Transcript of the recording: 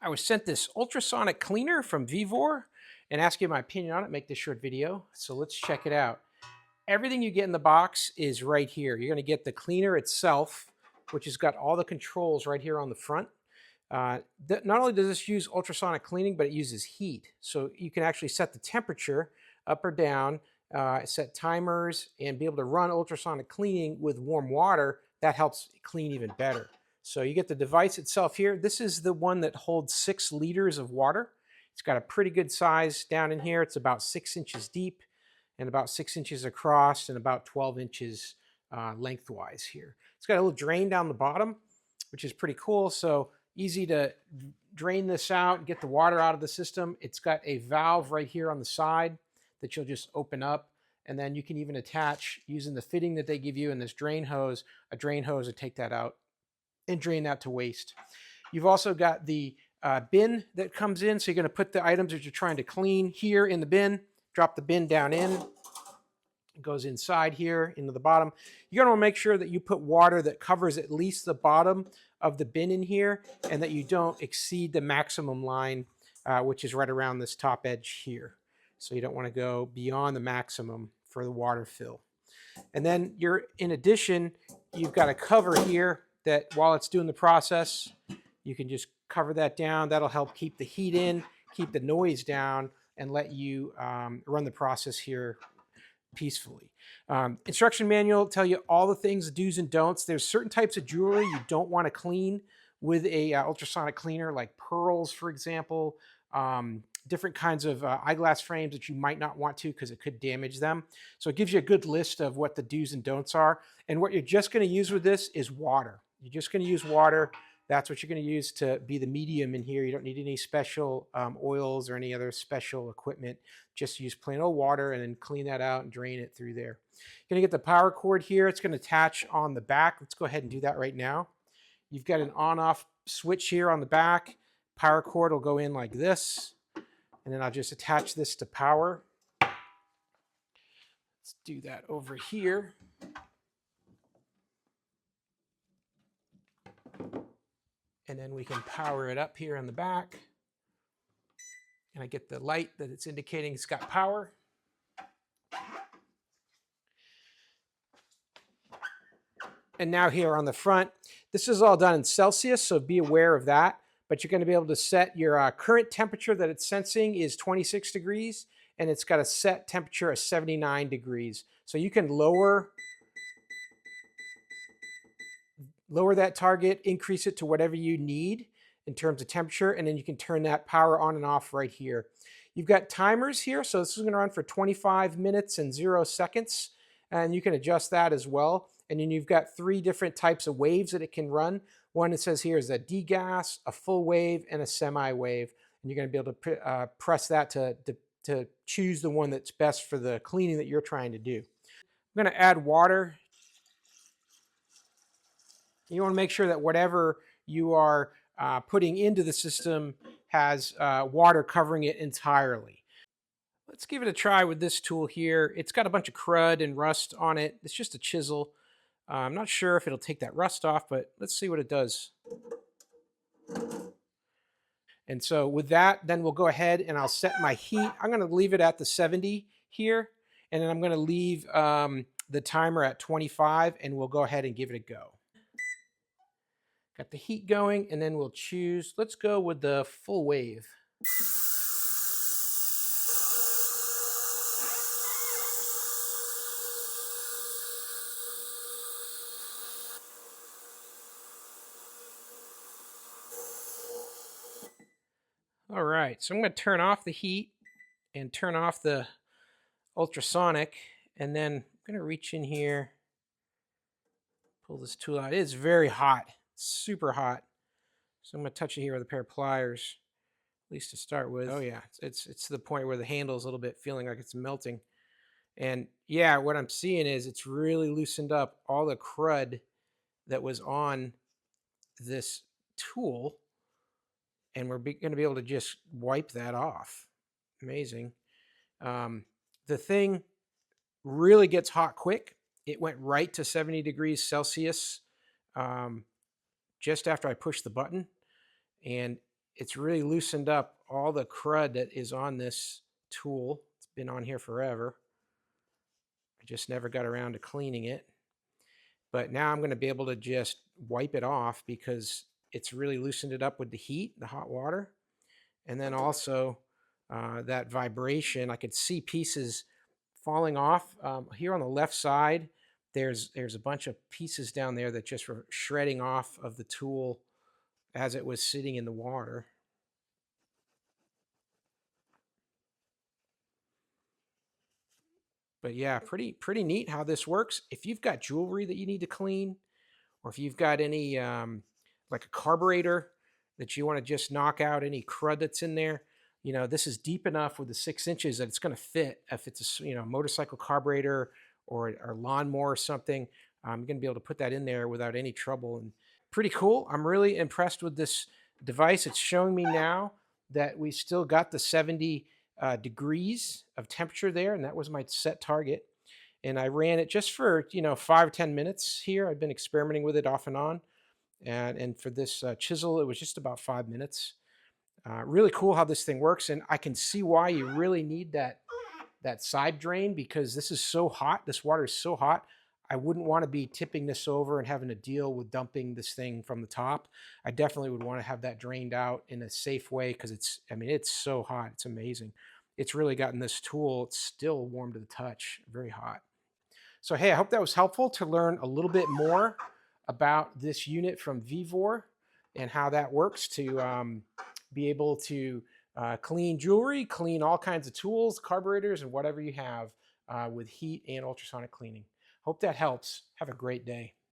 I was sent this ultrasonic cleaner from VEVOR and asked you my opinion on it, make this short video. So let's check it out. Everything you get in the box is right here. You're gonna get the cleaner itself, which has got all the controls right here on the front. Not only does this use ultrasonic cleaning, but it uses heat. So you can actually set the temperature up or down, set timers, and be able to run ultrasonic cleaning with warm water. That helps clean even better. So you get the device itself here. This is the one that holds 6 liters of water. It's got a pretty good size down in here. It's about 6 inches deep and about 6 inches across and about 12 inches lengthwise here. It's got a little drain down the bottom, which is pretty cool. So easy to drain this out and get the water out of the system. It's got a valve right here on the side that you'll just open up. And then you can even attach, using the fitting that they give you in this drain hose, a drain hose to take that out and drain that to waste. You've also got the bin that comes in. So you're going to put the items that you're trying to clean here in the bin, drop the bin down in. It goes inside here into the bottom. You're going to want to make sure that you put water that covers at least the bottom of the bin in here and that you don't exceed the maximum line, which is right around this top edge here. So you don't want to go beyond the maximum for the water fill. And then in addition, you've got a cover here that while it's doing the process, you can just cover that down. That'll help keep the heat in, keep the noise down, and let you run the process here peacefully. Instruction manual tell you all the things, the do's and don'ts. There's certain types of jewelry you don't want to clean with a ultrasonic cleaner, like pearls, for example. Different kinds of eyeglass frames that you might not want to because it could damage them. So it gives you a good list of what the do's and don'ts are. And what you're just going to use with this is water. You're just going to use water. That's what you're going to use to be the medium in here. You don't need any special oils or any other special equipment. Just use plain old water and then clean that out and drain it through there. You're going to get the power cord here. It's going to attach on the back. Let's go ahead and do that right now. You've got an on-off switch here on the back. Power cord will go in like this. And then I'll just attach this to power. Let's do that over here. And then we can power it up here on the back. And I get the light that it's indicating it's got power. And now here on the front, this is all done in Celsius, so be aware of that. But you're going to be able to set your current temperature that it's sensing is 26 degrees, and it's got a set temperature of 79 degrees. So you can lower that target, increase it to whatever you need in terms of temperature, and then you can turn that power on and off right here. You've got timers here, so this is going to run for 25 minutes and 0 seconds, and you can adjust that as well. And then you've got 3 different types of waves that it can run. One it says here is a degas, a full wave, and a semi-wave. And you're going to be able to press that to choose the one that's best for the cleaning that you're trying to do. I'm going to add water. You want to make sure that whatever you are putting into the system has water covering it entirely. Let's give it a try with this tool here. It's got a bunch of crud and rust on it. It's just a chisel. I'm not sure if it'll take that rust off, but let's see what it does. And so with that, then we'll go ahead and I'll set my heat. I'm going to leave it at the 70 here, and then I'm going to leave the timer at 25, and we'll go ahead and give it a go. Got the heat going, and then we'll choose, let's go with the full wave. All right, so I'm going to turn off the heat and turn off the ultrasonic, and then I'm going to reach in here, pull this tool out. It is very hot, super hot. So I'm going to touch it here with a pair of pliers, at least to start with. Oh yeah, it's to the point where the handle is a little bit feeling like it's melting. And yeah, what I'm seeing is it's really loosened up all the crud that was on this tool. And we're going to be able to just wipe that off. Amazing. The thing really gets hot quick. It went right to 70 degrees Celsius just after I pushed the button. And it's really loosened up all the crud that is on this tool. It's been on here forever. I just never got around to cleaning it. But now I'm going to be able to just wipe it off because it's really loosened it up with the heat, the hot water. And then also that vibration, I could see pieces falling off. Here on the left side, there's a bunch of pieces down there that just were shredding off of the tool as it was sitting in the water. But yeah, pretty neat how this works. If you've got jewelry that you need to clean, or if you've got any like a carburetor that you want to just knock out any crud that's in there, you know, this is deep enough with the 6 inches that it's going to fit. If it's a motorcycle carburetor or a lawnmower or something, you're going to be able to put that in there without any trouble. And pretty cool. I'm really impressed with this device. It's showing me now that we still got the 70 degrees of temperature there, and that was my set target. And I ran it just for 5 or 10 minutes here. I've been experimenting with it off and on, and for this chisel, it was just about 5 minutes. Really cool how this thing works, and I can see why you really need that side drain, because this is so hot. This water is so hot. I wouldn't want to be tipping this over and having to deal with dumping this thing from the top. I definitely would want to have that drained out in a safe way, because it's so hot. It's amazing. It's really gotten this tool, it's still warm to the touch, very hot. So hey, I hope that was helpful to learn a little bit more about this unit from VEVOR and how that works to be able to clean jewelry, clean all kinds of tools, carburetors, and whatever you have with heat and ultrasonic cleaning. Hope that helps. Have a great day.